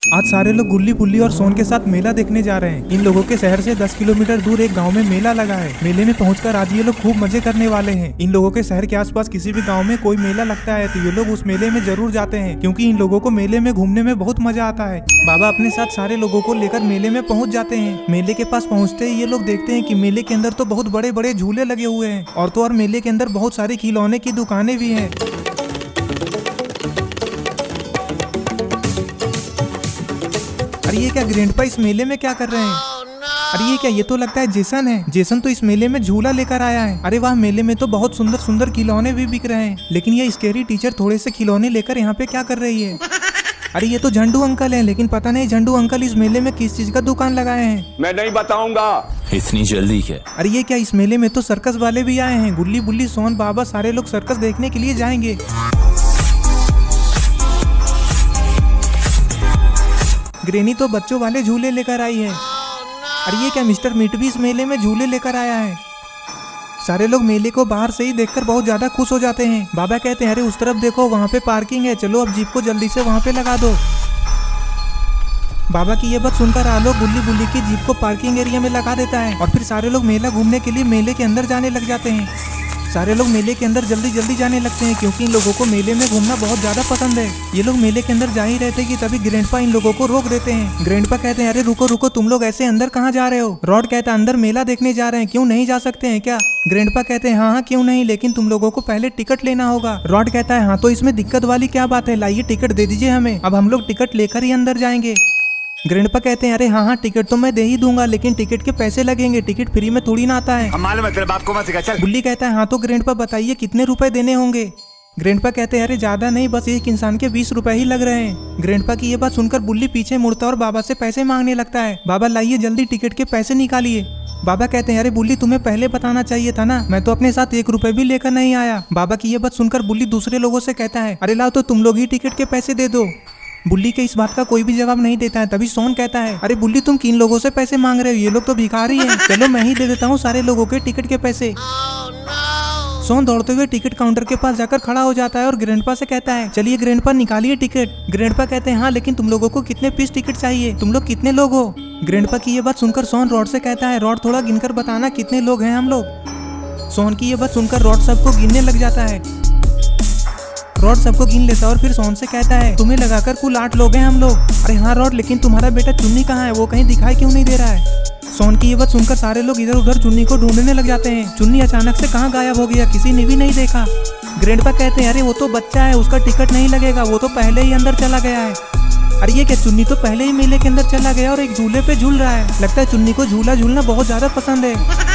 आज सारे लोग गुल्ली बुल्ली और सोन के साथ मेला देखने जा रहे हैं। इन लोगों के शहर से 10 किलोमीटर दूर एक गांव में मेला लगा है। मेले में पहुंचकर आज ये लोग खूब मजे करने वाले हैं। इन लोगों के शहर के आसपास किसी भी गांव में कोई मेला लगता है तो ये लोग उस मेले में जरूर जाते हैं, क्योंकि इन लोगों को मेले में घूमने में बहुत मजा आता है। बाबा अपने साथ सारे लोगों को लेकर मेले में पहुँच जाते हैं। मेले के पास पहुँचते ही ये लोग देखते हैं कि मेले के अंदर तो बहुत बड़े बड़े झूले लगे हुए हैं और तो और मेले के अंदर बहुत सारी खिलौने की दुकानें भी हैं। अरे ये क्या ग्रैंडपा इस मेले में क्या कर रहे हैं? अरे ये क्या, ये तो लगता है जेसन है। जेसन तो इस मेले में झूला लेकर आया है। अरे वाह, मेले में तो बहुत सुंदर सुंदर खिलौने भी बिक रहे हैं, लेकिन ये स्केरी टीचर थोड़े से खिलौने लेकर यहाँ पे क्या कर रही है? अरे ये तो झंडू अंकल है, लेकिन पता नहीं झंडू अंकल इस मेले में किस चीज का दुकान लगाए हैं। मैं नहीं बताऊंगा। इतनी जल्दी क्या? अरे ये क्या, इस मेले में तो सर्कस वाले भी आए हैं। गुल्ली बुल्ली सोन बाबा सारे लोग सर्कस देखने के लिए जाएंगे। ग्रेनी तो बच्चों वाले झूले लेकर आई है। अरे ये क्या, मिस्टर मीट भी इस मेले में झूले लेकर आया है। सारे लोग मेले को बाहर से ही देखकर बहुत ज्यादा खुश हो जाते हैं। बाबा कहते हैं अरे उस तरफ देखो, वहाँ पे पार्किंग है, चलो अब जीप को जल्दी से वहाँ पे लगा दो। बाबा की ये बात सुनकर आलोक गुल्ली बुल्ली की जीप को पार्किंग एरिया में लगा देता है और फिर सारे लोग मेला घूमने के लिए मेले के अंदर जाने लग जाते हैं। सारे लोग मेले के अंदर जल्दी जल्दी जाने लगते हैं, क्योंकि इन लोगों को मेले में घूमना बहुत ज्यादा पसंद है। ये लोग मेले के अंदर जा ही रहते कि तभी ग्रैंडपा इन लोगों को रोक देते हैं। ग्रैंडपा कहते हैं अरे रुको रुको, तुम लोग ऐसे अंदर कहाँ जा रहे हो? रॉड कहता है अंदर मेला देखने जा रहे हैं, क्यों नहीं जा सकते हैं क्या? ग्रैंडपा कहते हैं हाँ हाँ क्यों नहीं, लेकिन तुम लोगों को पहले टिकट लेना होगा। रॉड कहता है हाँ तो इसमें दिक्कत वाली क्या बात है, लाइए टिकट दे दीजिए हमें, अब हम लोग टिकट लेकर ही अंदर जाएंगे। ग्रैंडपा कहते हैं अरे हाँ हाँ टिकट तो मैं दे ही दूंगा, लेकिन टिकट के पैसे लगेंगे, टिकट फ्री में थोड़ी ना आता है। हम मालूम है, तेरे बाप को मत सिखा, चल। बुल्ली कहता है हाँ तो ग्रैंडपा बताइए कितने रुपए देने होंगे? ग्रैंडपा कहते हैं अरे ज्यादा नहीं, बस एक इंसान के 20 रुपए ही लग रहे हैं। ग्रैंडपा की ये बात सुनकर बुल्ली पीछे मुड़ता और बाबा से पैसे मांगने लगता है। बाबा लाइए जल्दी टिकट के पैसे निकालिए। बाबा कहते हैं अरे बुल्ली तुम्हें पहले बताना चाहिए था ना, मैं तो अपने साथ 1 रुपए भी लेकर नहीं आया। बाबा की ये बात सुनकर बुल्ली दूसरे लोगों से कहता है अरे लाओ तो तुम लोग ही टिकट के पैसे दे दो। बुल्ली के इस बात का कोई भी जवाब नहीं देता है। तभी सोन कहता है अरे बुल्ली तुम किन लोगों से पैसे मांग रहे हो, ये लोग तो भिखारी हैं, चलो मैं ही दे देता हूँ सारे लोगों के टिकट के पैसे। सोन दौड़ते हुए टिकट काउंटर के पास जाकर खड़ा हो जाता है और ग्रैंडपा से कहता है चलिए ग्रैंडपा निकालिए टिकट। ग्रैंडपा कहते हैं हाँ लेकिन तुम लोगों को कितने पीस टिकट चाहिए, तुम लोग कितने लोग हो? ग्रैंडपा की ये बात सुनकर सोन रॉड से कहता है रॉड थोड़ा गिनकर बताना कितने लोग हैं हम लोग। सोन की ये बात सुनकर रॉड सबको गिनने लग जाता है। रॉड सबको गिन लेता है और फिर सोन से कहता है तुम्हें लगाकर कुल 8 लोग हैं हम लोग। अरे हाँ रॉड, लेकिन तुम्हारा बेटा चुन्नी कहाँ है, वो कहीं दिखाई क्यों नहीं दे रहा है? सोन की ये बात सुनकर सारे लोग इधर उधर चुन्नी को ढूंढने लग जाते हैं। चुन्नी अचानक से कहाँ गायब हो गया, किसी ने भी नहीं देखा। ग्रैंडपा कहते हैं अरे वो तो बच्चा है, उसका टिकट नहीं लगेगा, वो तो पहले ही अंदर चला गया है। अरे ये क्या, चुन्नी तो पहले ही मेले के अंदर चला गया और एक झूले पे झूल रहा है। लगता है चुन्नी को झूला झूलना बहुत ज्यादा पसंद है।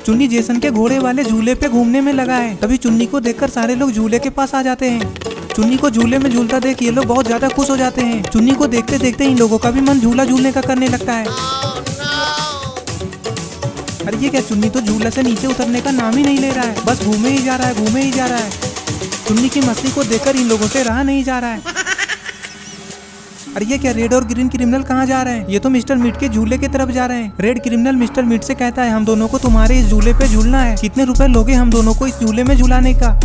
चुन्नी जेसन के घोड़े वाले झूले पे घूमने में लगा है। तभी चुन्नी को देखकर सारे लोग झूले के पास आ जाते हैं। चुन्नी को झूले में झूलता देख ये लोग बहुत ज्यादा खुश हो जाते हैं। चुन्नी को देखते देखते इन लोगों का भी मन झूला झूलने का करने लगता है। अरे ये क्या, चुन्नी तो झूला से नीचे उतरने का नाम ही नहीं ले रहा है, बस घूमे ही जा रहा है, घूमे ही जा रहा है। चुन्नी की मस्ती को देखकर इन लोगों से रहा नहीं जा रहा है। अरे ये क्या, रेड और ग्रीन क्रिमिनल कहाँ जा रहे हैं? ये तो मिस्टर मीट के झूले की तरफ जा रहे हैं। रेड क्रिमिनल मिस्टर मीट से कहता है हम दोनों को तुम्हारे इस झूले पे झूलना है, कितने रुपए लोगे हम दोनों को इस झूले में झुलाने का?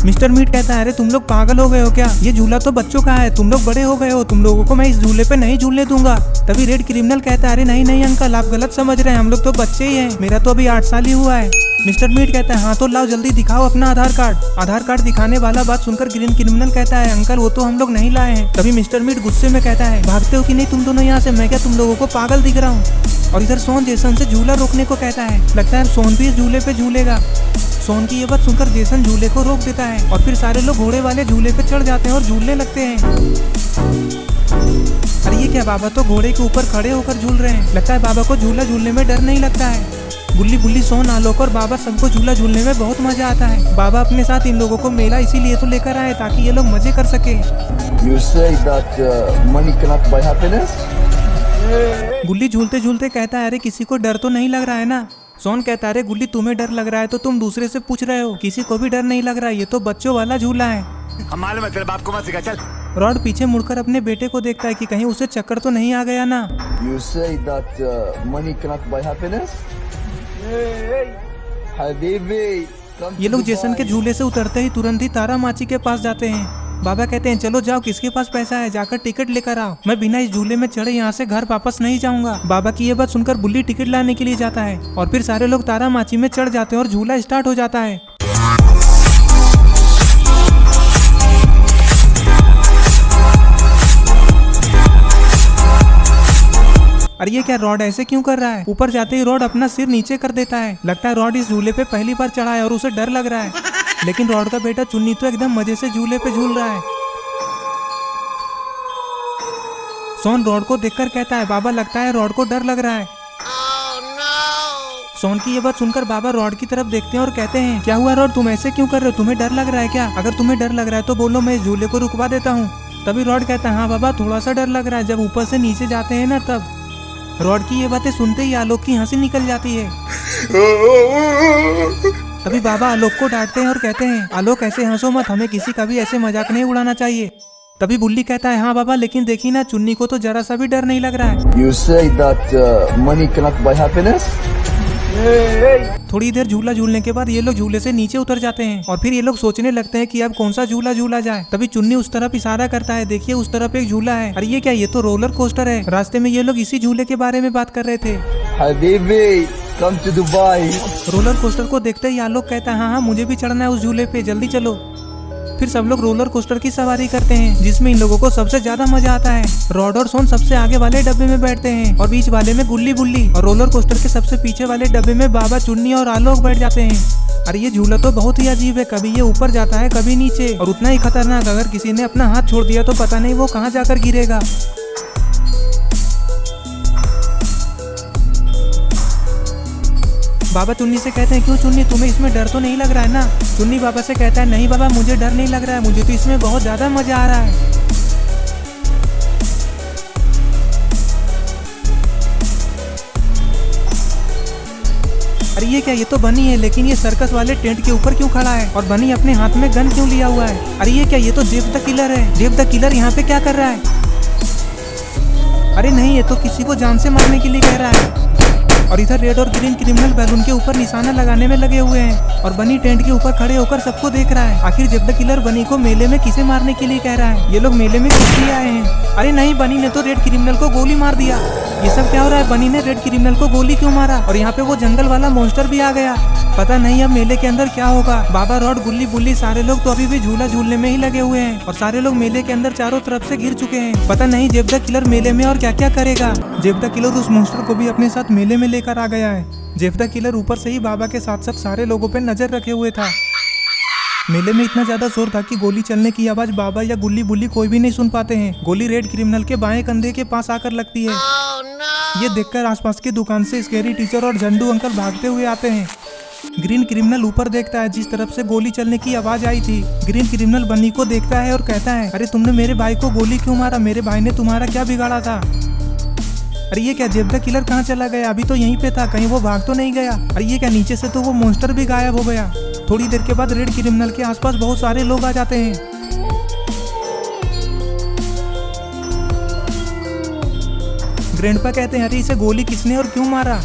मिस्टर मीट कहता है अरे तुम लोग पागल हो गए हो क्या, ये झूला तो बच्चों का है, तुम लोग बड़े हो गए हो, तुम लोगों को मैं इस झूले पे नहीं झूलने दूंगा। तभी रेड क्रिमिनल कहता है अरे नहीं नहीं अंकल, आप गलत समझ रहे हैं, हम लोग तो बच्चे ही हैं, मेरा तो अभी 8 साल ही हुआ है। मिस्टर मीट कहता है हाँ तो लाओ जल्दी दिखाओ अपना आधार कार्ड। आधार कार्ड दिखाने वाला बात सुनकर ग्रीन क्रिमिनल कहता है अंकल वो तो हम लोग नहीं लाए हैं। तभी मिस्टर मीट गुस्से में कहता है भागते हो कि नहीं तुम दोनों यहाँ से, मैं क्या तुम लोगों को पागल दिख रहा हूँ? और इधर सोन जेसन से झूला रोकने को कहता है। लगता है सोन भी इस झूले पे झूलेगा। सोन की ये बात सुनकर जेसन झूले को रोक देता है और फिर सारे लोग घोड़े वाले झूले पे चढ़ जाते हैं और झूलने लगते हैं। अरे ये क्या, बाबा तो घोड़े के ऊपर खड़े होकर झूल रहे हैं। लगता है बाबा को झूला झूलने में डर नहीं लगता है। बुल्ली बुल्ली सोन आलोक और बाबा सबको झूला झूलने में बहुत मजा आता है। बाबा अपने साथ इन लोगों को मेला इसीलिए तो लेकर आए ताकि ये लोग मजे कर सके। You say that money cannot buy happiness? गुल्ली झूलते झूलते कहता है अरे किसी को डर तो नहीं लग रहा है ना? सोन कहता है अरे गुल्ली तुम्हें डर लग रहा है तो तुम दूसरे से पूछ रहे हो, किसी को भी डर नहीं लग रहा है, ये तो बच्चों वाला झूला है। हम मालूम है, तेरे बाप को मत सिखा, चल। रॉड पीछे मुड़कर अपने बेटे को देखता है कि कहीं उसे चक्कर तो नहीं आ गया ना। You say that money cannot buy happiness? Habibi, come ये to लोग जेसन के Dubai. झूले से उतरते ही तुरंत ही तारा माची के पास जाते हैं। बाबा कहते हैं चलो जाओ, किसके पास पैसा है जाकर टिकट लेकर आओ, मैं बिना इस झूले में चढ़े यहाँ से घर वापस नहीं जाऊंगा। बाबा की ये बात सुनकर बुल्ली टिकट लाने के लिए जाता है और फिर सारे लोग तारा माची में चढ़ जाते हैं और झूला स्टार्ट हो जाता है। अरे ये क्या, रॉड ऐसे क्यों कर रहा है? ऊपर जाते ही रॉड अपना सिर नीचे कर देता है। लगता है रॉड इस झूले पे पहली बार चढ़ा है और उसे डर लग रहा है। लेकिन रॉड का बेटा चुन्नी तो एकदम मजे से झूले पे झूल रहा है। सोन रॉड को देखकर कहता है बाबा लगता है रॉड को डर लग रहा है। सोन की ये बात सुनकर बाबा रॉड की तरफ देखते हैं और कहते हैं क्या हुआ रॉड, तुम ऐसे क्यों कर रहे हो, तुम्हें डर लग रहा है क्या? अगर तुम्हें डर लग रहा है तो बोलो, मैं इस झूले को रुकवा देता हूँ। तभी रॉड कहता है हाँ बाबा थोड़ा सा डर लग रहा है, जब ऊपर से नीचे जाते हैं ना तब। रॉड की ये बातें सुनते ही आलोक की हंसी निकल जाती है। तभी बाबा आलोक को डांटते हैं और कहते हैं आलोक ऐसे हंसो मत, हमें किसी का भी ऐसे मजाक नहीं उड़ाना चाहिए। तभी बुल्ली कहता है हाँ बाबा, लेकिन देखी ना चुन्नी को तो जरा सा भी डर नहीं लग रहा है। You say that money cannot buy happiness? थोड़ी देर झूला झूलने के बाद ये लोग झूले से नीचे उतर जाते हैं और फिर ये लोग सोचने लगते हैं कि अब कौन सा झूला झूला जाए। तभी चुन्नी उस तरफ इशारा करता है, देखिए उस तरफ एक झूला है। अरे ये क्या, ये तो रोलर कोस्टर है। रास्ते में ये लोग इसी झूले के बारे में बात कर रहे थे। Habibi, come to Dubai. Roller coaster को देखते ही आलोक कहता है हाँ मुझे भी चढ़ना है उस झूले पे, जल्दी चलो। फिर सब लोग रोलर कोस्टर की सवारी करते हैं जिसमें इन लोगों को सबसे ज्यादा मजा आता है। रॉड और सोन सबसे आगे वाले डब्बे में बैठते हैं और बीच वाले में गुल्ली बुल्ली, और रोलर कोस्टर के सबसे पीछे वाले डब्बे में बाबा, चुन्नी और आलोक बैठ जाते हैं। अरे ये झूला तो बहुत ही अजीब है, कभी ये ऊपर जाता है कभी नीचे, और उतना ही खतरनाक अगर किसी ने अपना हाथ छोड़ दिया तो पता नहीं वो कहाँ जाकर गिरेगा। बाबा चुन्नी से कहते हैं क्यों चुन्नी, तुम्हें इसमें डर तो नहीं लग रहा है ना? चुन्नी बाबा से कहता है नहीं बाबा मुझे डर नहीं लग रहा है, मुझे तो इसमें बहुत ज्यादा मजा आ रहा है। अरे ये क्या, ये तो बनी है, लेकिन ये सर्कस वाले टेंट के ऊपर क्यों खड़ा है और बनी अपने हाथ में गन क्यों लिया हुआ है? अरे ये क्या, ये तो जेब द किलर है। जेब द किलर यहाँ पे क्या कर रहा है? अरे नहीं, ये तो किसी को जान से मारने के लिए कह रहा है। और इधर रेड और ग्रीन क्रिमिनल बैलून के ऊपर निशाना लगाने में लगे हुए हैं और बनी टेंट के ऊपर खड़े होकर सबको देख रहा है। आखिर जेब द किलर बनी को मेले में किसे मारने के लिए कह रहा है? ये लोग मेले में किस लिए आए हैं? अरे नहीं, बनी ने तो रेड क्रिमिनल को गोली मार दिया। ये सब क्या हो रहा है? बनी ने रेड क्रिमिनल को गोली क्यों मारा? और यहाँ पे वो जंगल वाला मॉन्स्टर भी आ गया। पता नहीं अब मेले के अंदर क्या होगा। बाबा, रॉड, गुल्ली बुल्ली सारे लोग तो अभी भी झूला झूलने में ही लगे हुए हैं और सारे लोग मेले के अंदर चारों तरफ से घिर चुके हैं। पता नहीं जेब द किलर मेले में और क्या क्या करेगा। जेब द किलर उस मॉन्स्टर को भी अपने साथ मेले में लेकर आ गया है। जेब द किलर ऊपर से ही बाबा के साथ साथ सारे लोगों पे नजर रखे हुए था। मेले में इतना ज्यादा शोर था कि गोली चलने की आवाज बाबा या गुल्ली बुल्ली कोई भी नहीं सुन पाते हैं। गोली रेड क्रिमिनल के बाएं कंधे के पास आकर लगती है। ये देखकर आसपास की दुकान से स्केरी टीचर और झंडू अंकल भागते हुए आते हैं। ग्रीन क्रिमिनल ऊपर देखता है जिस तरफ से गोली चलने की आवाज आई थी। ग्रीन क्रिमिनल बनी को देखता है और कहता है अरे तुमने मेरे भाई को गोली क्यों मारा? मेरे भाई ने तुम्हारा क्या बिगाड़ा था? अरे ये क्या, जेब द किलर कहाँ चला गया? अभी तो यहीं पे था, कहीं वो भाग तो नहीं गया? अरे ये क्या, नीचे से तो वो मॉन्स्टर भी गायब हो गया। थोड़ी देर के बाद रेड क्रिमिनल के आसपास बहुत सारे लोग आ जाते हैं। ग्रैंडपा कहते हैं अरे इसे गोली किसने और क्यों मारा?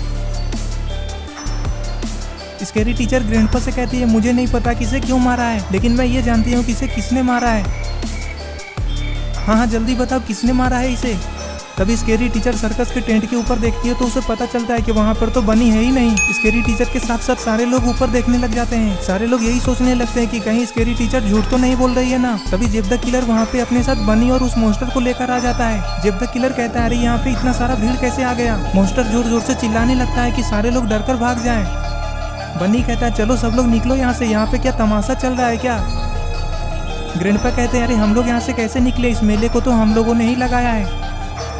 स्केरी टीचर ग्रैंडपा से कहती है मुझे नहीं पता किसे क्यों मारा है, लेकिन मैं ये जानती हूँ कि इसे किसने मारा है। हाँ जल्दी बताओ किसने मारा है इसे। तभी स्केरी टीचर सर्कस के टेंट के ऊपर देखती है तो उसे पता चलता है कि वहाँ पर तो बनी है ही नहीं। स्केरी टीचर के साथ साथ सारे लोग ऊपर देखने लग जाते हैं। सारे लोग यही सोचने लगते हैं कि कहीं स्केरी टीचर झूठ तो नहीं बोल रही है ना। तभी जेब द किलर वहाँ पे अपने साथ बनी और उस मॉन्स्टर को लेकर आ जाता है। जेब द किलर कहता है अरे यहाँ पे इतना सारा भीड़ कैसे आ गया? मॉन्स्टर जोर जोर से चिल्लाने लगता है कि सारे लोग डर कर भाग जाए। बनी कहता है चलो सब लोग निकलो यहाँ से, यहाँ पे क्या तमाशा चल रहा है क्या? ग्रैंडपा कहते हैं अरे हम लोग यहाँ से कैसे निकले, इस मेले को तो हम लोगों ने ही लगाया है।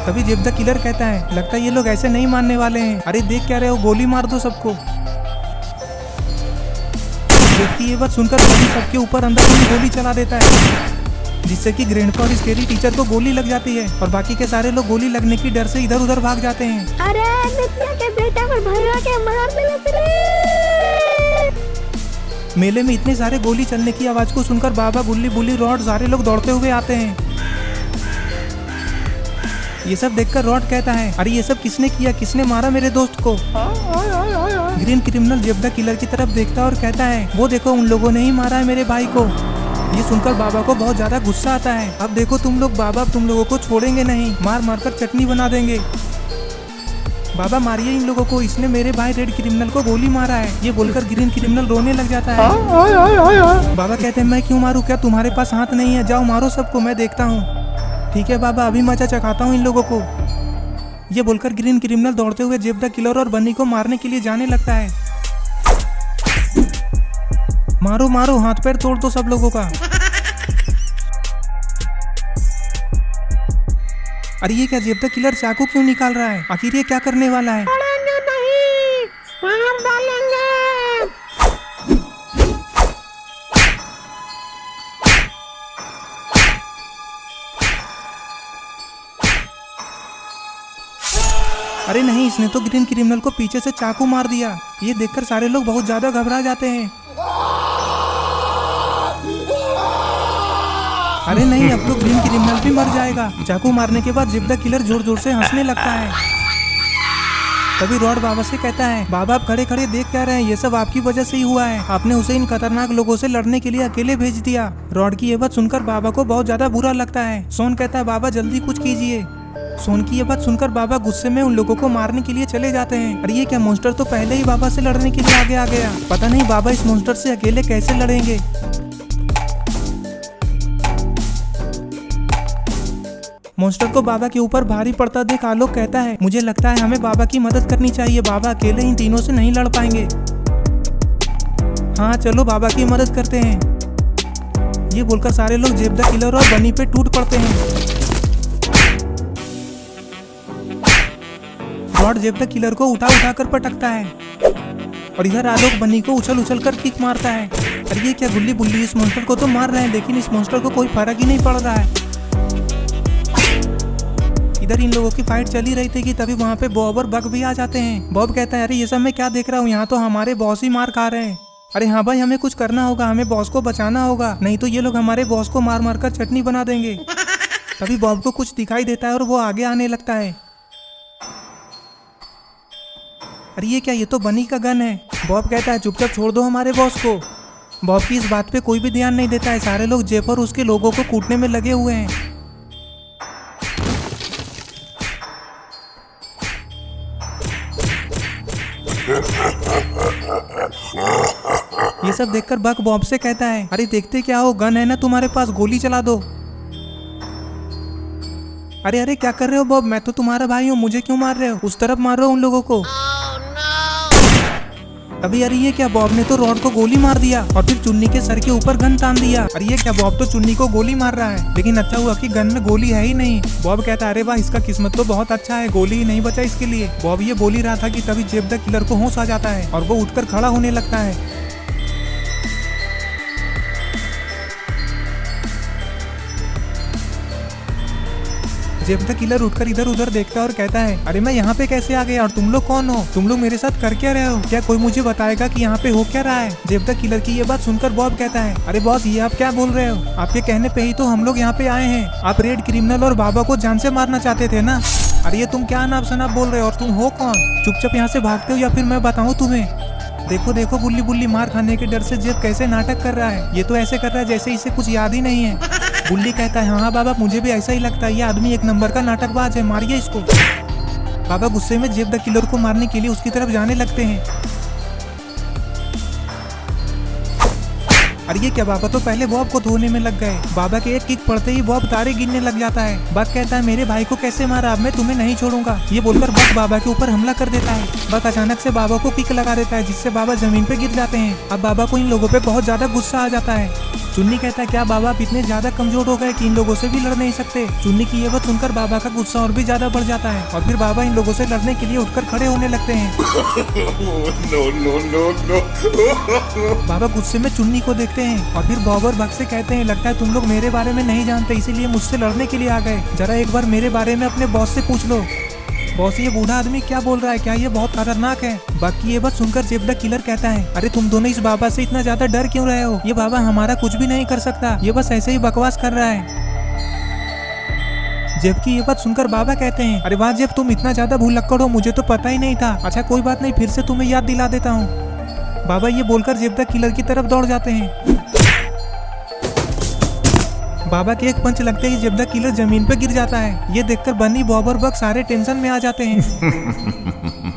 तभी जेब द किलर कहता है लगता है ये लोग ऐसे नहीं मानने वाले हैं। अरे देख क्या रहे हो, गोली मार दो सबको। व्यक्ति ये बात सुनकर बनी सबके ऊपर अंदर गोली चला देता है जिससे कि ग्रैंडपा और स्केरी टीचर को गोली लग जाती है और बाकी के सारे लोग गोली लगने की डर से इधर उधर भाग जाते हैं। अरे नित्या के बेटा को भगा के मार देना फिर। मेले में इतने सारे गोली चलने की आवाज को सुनकर बाबा, गुल्ली बुल्ली, रॉड सारे लोग दौड़ते हुए आते हैं। ये सब देखकर रॉड कहता है अरे ये सब किसने किया, किसने मारा मेरे दोस्त को? ग्रीन क्रिमिनल जेब द किलर की तरफ देखता है और कहता है वो देखो उन लोगों ने ही मारा है मेरे भाई को। ये सुनकर बाबा को बहुत ज्यादा गुस्सा आता है। अब देखो तुम लोग, बाबा अब तुम लोगों को छोड़ेंगे नहीं, मार मार कर चटनी बना देंगे। बाबा मारिए इन लोगों को, इसने मेरे भाई रेड क्रिमिनल को गोली मारा है। ये बोलकर ग्रीन क्रिमिनल रोने लग जाता है। बाबा कहते हैं मैं क्यों मारूं, क्या तुम्हारे पास हाथ नहीं है? जाओ मारो सबको, मैं देखता हूँ। ठीक है बाबा, अभी मजा चखाता हूँ इन लोगों को। ये बोलकर ग्रीन क्रिमिनल दौड़ते हुए जेब द किलर और बन्नी को मारने के लिए जाने लगता है। मारो मारो, हाथ पैर तोड़ दो सब लोगों का। अरे ये क्या, जेब द किलर चाकू क्यों निकाल रहा है? आखिर ये क्या करने वाला है? छोड़ेंगे नहीं, मार डालेंगे। अरे नहीं, इसने तो ग्रीन क्रिमिनल को पीछे से चाकू मार दिया। ये देखकर सारे लोग बहुत ज्यादा घबरा जाते हैं। अरे नहीं, अब तो ग्रीन क्रिमिनल भी मर जाएगा। चाकू मारने के बाद जेब द किलर जोर जोर से हंसने लगता है। तभी रॉड बाबा से कहता है बाबा आप खड़े खड़े देख क्या रहे हैं, ये सब आपकी वजह से ही हुआ है। आपने उसे इन खतरनाक लोगों से लड़ने के लिए अकेले भेज दिया। रॉड की ये बात सुनकर बाबा को बहुत ज्यादा बुरा लगता है। सोन कहता है बाबा जल्दी कुछ कीजिए। सोन की ये बात सुनकर बाबा गुस्से में उन लोगों को मारने के लिए चले जाते हैं। अरे ये क्या, मॉन्स्टर तो पहले ही बाबा से लड़ने के लिए आगे आ गया। पता नहीं बाबा इस मॉन्स्टर से अकेले कैसे लड़ेंगे। मॉन्स्टर को बाबा के ऊपर भारी पड़ता देख आलोक कहता है मुझे लगता है हमें बाबा की मदद करनी चाहिए, बाबा अकेले इन तीनों से नहीं लड़ पाएंगे। हाँ चलो बाबा की मदद करते हैं। ये बोलकर सारे लोग जेब द किलर और बनी पे टूट पड़ते हैं। रॉड जेब द किलर को उठा उठा कर पटकता है और इधर आलोक बनी को उछल उछल कर किक मारता है। अरे ये क्या, गुल्ली बुल्ली इस मॉन्स्टर को तो मार रहे हैं लेकिन इस मॉन्स्टर को कोई फर्क ही नहीं पड़ रहा है। इधर इन लोगों की फाइट चली रही थी कि तभी वहाँ पे बॉब और बक भी आ जाते हैं। बॉब कहता है अरे ये सब मैं क्या देख रहा हूँ, यहाँ तो हमारे बॉस ही मार खा रहे हैं। अरे हाँ भाई, हमें कुछ करना होगा, हमें बॉस को बचाना होगा, नहीं तो ये लोग हमारे बॉस को मार मार कर चटनी बना देंगे। तभी बॉब को कुछ दिखाई देता है और वो आगे आने लगता है। अरे ये क्या, ये तो बनी का गन है। बॉब कहता है चुपचाप छोड़ दो हमारे बॉस को। बॉब की इस बात पे कोई भी ध्यान नहीं देता है। सारे लोग जेफ और उसके लोगों को कूटने में लगे हुए हैं। ये सब देखकर बक बॉब से कहता है अरे देखते क्या हो, गन है ना तुम्हारे पास, गोली चला दो। अरे अरे क्या कर रहे हो बॉब, मैं तो तुम्हारा भाई हूँ, मुझे क्यों मार रहे हो? उस तरफ मारो उन लोगों को। अभी अरे ये क्या, बॉब ने तो रॉड को गोली मार दिया और फिर चुन्नी के सर के ऊपर गन तान दिया। अरे ये क्या, बॉब तो चुन्नी को गोली मार रहा है, लेकिन अच्छा हुआ कि गन में गोली है ही नहीं। बॉब कहता है अरे वाह, इसका किस्मत तो बहुत अच्छा है, गोली ही नहीं बचा इसके लिए। बॉब ये बोल ही रहा था कि तभी जेब द किलर को होश आ जाता है और वो उठकर खड़ा होने लगता है। जेब द किलर उठकर इधर उधर देखता है और कहता है अरे मैं यहाँ पे कैसे आ गया और तुम लोग कौन हो? तुम लोग मेरे साथ कर क्या रहे हो? क्या कोई मुझे बताएगा कि यहाँ पे हो क्या रहा है? जेब द किलर की ये बात सुनकर बॉब कहता है अरे बॉस, ये आप क्या बोल रहे हो? आपके कहने पे ही तो हम लोग यहाँ पे आए हैं। आप रेड क्रिमिनल और बाबा को जान से मारना चाहते थे ना? अरे ये तुम क्या अनाप शनाप बोल रहे हो और तुम हो कौन? चुपचाप यहाँ से भागते हो या फिर मैं बताऊँ तुम्हें? देखो देखो बुल्ली बुल्ली मार खाने के डर से जेब कैसे नाटक कर रहा है। ये तो ऐसे कर रहा है जैसे इसे कुछ याद ही नहीं है। बुल्ली कहता है हाँ बाबा, मुझे भी ऐसा ही लगता है, ये आदमी एक नंबर का नाटकबाज है, मारिए इसको। बाबा गुस्से में जेब द किलर को मारने के लिए उसकी तरफ जाने लगते हैं। अरे ये क्या, बाबा तो पहले बॉब को धोने में लग गए। बाबा के एक किक पड़ते ही बॉब तारे गिनने लग जाता है। बक कहता है मेरे भाई को कैसे मारा, अब मैं तुम्हें नहीं छोड़ूंगा। ये बोलकर बक बाबा के ऊपर हमला कर देता है। बक अचानक से बाबा को किक लगा देता है जिससे बाबा जमीन पे गिर जाते हैं। अब बाबा को इन लोगों पे बहुत ज्यादा गुस्सा आ जाता है। चुन्नी कहता है क्या बाबा आप इतने ज्यादा कमजोर हो गए कि इन लोगों से भी लड़ नहीं सकते? चुन्नी की ये बात सुनकर बाबा का गुस्सा और भी ज्यादा बढ़ जाता है और फिर बाबा इन लोगों से लड़ने के लिए उठकर खड़े होने लगते हैं। बाबा गुस्से में चुन्नी को देखते हैं और फिर बॉब और बक से कहते हैं लगता है तुम लोग मेरे बारे में नहीं जानते, इसीलिए मुझसे लड़ने के लिए आ गए। जरा एक बार मेरे बारे में अपने बॉस से पूछ लो। बॉस ये बूढ़ा आदमी क्या बोल रहा है, क्या ये बहुत खतरनाक है? बाकी ये बात सुनकर जेब द किलर कहता है अरे तुम दोनों इस बाबा से इतना ज्यादा डर क्यों रहे हो? ये बाबा हमारा कुछ भी नहीं कर सकता, ये बस ऐसे ही बकवास कर रहा है। जबकि ये बात सुनकर बाबा कहते हैं, अरे वाह जेब, तुम इतना ज्यादा भुलक्कड़ हो, मुझे तो पता ही नहीं था। अच्छा कोई बात नहीं, फिर से तुम्हें याद दिला देता हूँ। बाबा ये बोलकर जेब द किलर की तरफ दौड़ जाते हैं। बाबा के एक पंच लगते ही जेब द किलर जमीन पे गिर जाता है। ये देखकर बन्नी, बॉब और बग सारे टेंशन में आ जाते हैं।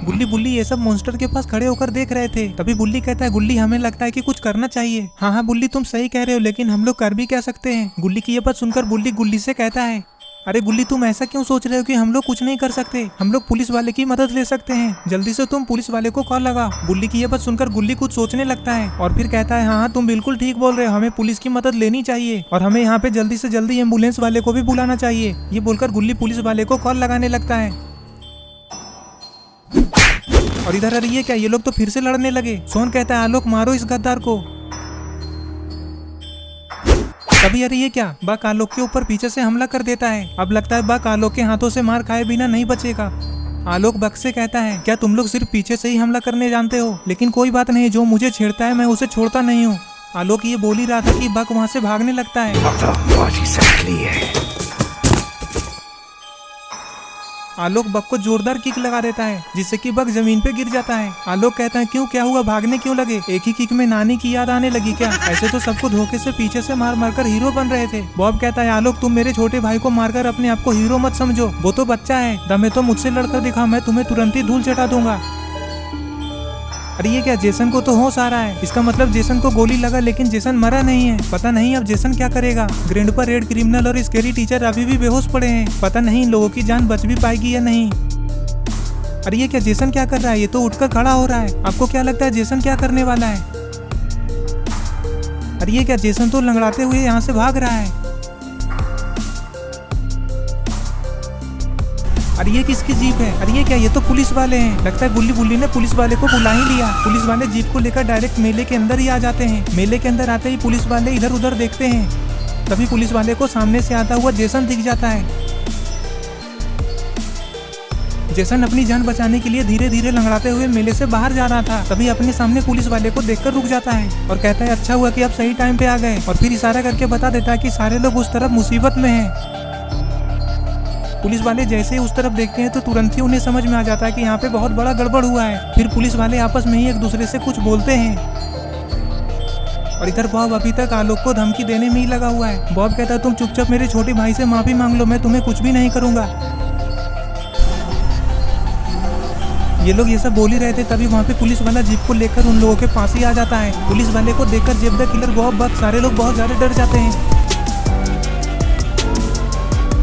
गुल्ली बुल्ली ये सब मॉन्स्टर के पास खड़े होकर देख रहे थे। तभी बुल्ली कहता है, गुल्ली हमें लगता है कि कुछ करना चाहिए। हाँ हाँ बुल्ली तुम सही कह रहे हो, लेकिन हम लोग कर भी क्या सकते हैं। गुल्ली की ये बात सुनकर बुल्ली गुल्ली से कहता है, अरे गुल्ली तुम ऐसा क्यों सोच रहे हो कि हम लोग कुछ नहीं कर सकते। हम लोग पुलिस वाले की मदद ले सकते हैं। जल्दी से तुम पुलिस वाले को कॉल लगा। गुल्ली की ये बात सुनकर गुल्ली कुछ सोचने लगता है और फिर कहता है, हाँ तुम बिल्कुल ठीक बोल रहे हो, हमें पुलिस की मदद लेनी चाहिए और हमें यहाँ पे जल्दी से जल्दी एम्बुलेंस वाले को भी बुलाना चाहिए। ये बोलकर गुल्ली पुलिस वाले को कॉल लगाने लगता है। और इधर अरे ये क्या, ये लोग तो फिर से लड़ने लगे। सोहन कहता है, आलोक मारो इस गद्दार को। तभी अरे ये क्या, बक आलोक के ऊपर पीछे से हमला कर देता है। अब लगता है बक आलोक के हाथों से मार खाए बिना नहीं बचेगा। आलोक बक से कहता है, क्या तुम लोग सिर्फ पीछे से ही हमला करने जानते हो, लेकिन कोई बात नहीं, जो मुझे छेड़ता है मैं उसे छोड़ता नहीं हूँ। आलोक ये बोल ही रहा था कि बक वहाँ से भागने लगता है। आलोक बक को जोरदार किक लगा देता है, जिससे कि बक जमीन पे गिर जाता है। आलोक कहता है, क्यों, क्या हुआ, भागने क्यों लगे। एक ही किक में नानी की याद आने लगी क्या। ऐसे तो सबको धोखे से पीछे से मार मार कर हीरो बन रहे थे। बॉब कहता है, आलोक तुम मेरे छोटे भाई को मारकर अपने आप को हीरो मत समझो, वो तो बच्चा है। दमे तो मुझसे लड़कर दिखा, मैं तुम्हें तुरंत ही धूल चटा दूंगा। अरे ये क्या, जेसन को तो होश आ रहा है। इसका मतलब जेसन को गोली लगा लेकिन जेसन मरा नहीं है। पता नहीं अब जेसन क्या करेगा। ग्रैंडपा, रेड क्रिमिनल और स्केरी टीचर अभी भी बेहोश पड़े हैं। पता नहीं इन लोगों की जान बच भी पाएगी या नहीं। अरे ये क्या, जेसन क्या कर रहा है, ये तो उठकर खड़ा हो रहा है। आपको क्या लगता है जेसन क्या करने वाला है। अरे ये क्या, जेसन तो लंगड़ाते हुए यहाँ से भाग रहा है। अरे ये किसकी जीप है। अरे ये क्या, ये तो पुलिस वाले हैं। लगता है गुल्ली बुल्ली ने पुलिस वाले को बुला ही लिया। पुलिस वाले जीप को लेकर डायरेक्ट मेले के अंदर ही आ जाते हैं। मेले के अंदर आते ही पुलिस वाले इधर उधर देखते हैं। तभी पुलिस वाले को सामने से आता हुआ जेसन दिख जाता है। जेसन अपनी जान बचाने के लिए धीरे धीरे लंगड़ाते हुए मेले से बाहर जा रहा था। तभी अपने सामने पुलिस वाले को देखकर रुक जाता है और कहता है, अच्छा हुआ कि आप सही टाइम पे आ गए। और फिर इशारा करके बता देता है कि सारे लोग उस तरफ मुसीबत में हैं। पुलिस वाले जैसे ही उस तरफ देखते हैं तो तुरंत ही उन्हें समझ में आ जाता है कि यहाँ पे बहुत बड़ा गड़बड़ हुआ है। फिर पुलिस वाले आपस में ही एक दूसरे से कुछ बोलते हैं। और इधर बॉब अभी तक आलोक को धमकी देने में ही लगा हुआ है। बॉब कहता है, तुम चुपचाप मेरे छोटे भाई से माफी मांग लो, मैं तुम्हें कुछ भी नहीं करूंगा। ये लोग ये सब बोल ही रहे थे, तभी वहाँ पे पुलिस वाला जीप को लेकर उन लोगों के पास ही आ जाता है। पुलिस वाले को देखकर जेब द किलर, बॉब, बक सारे लोग बहुत ज्यादा डर जाते हैं।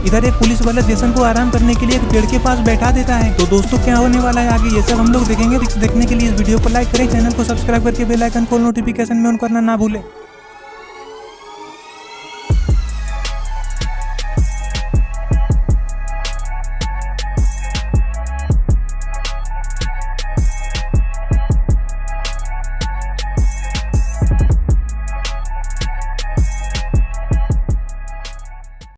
इधर एक पुलिस वाला जेसन को आराम करने के लिए एक पेड़ के पास बैठा देता है। तो दोस्तों क्या होने वाला है आगे, ये सब हम लोग देखेंगे। देखने के लिए इस वीडियो को लाइक करें, चैनल को सब्सक्राइब करके बेल आइकन को नोटिफिकेशन में ऑन करना ना भूलें।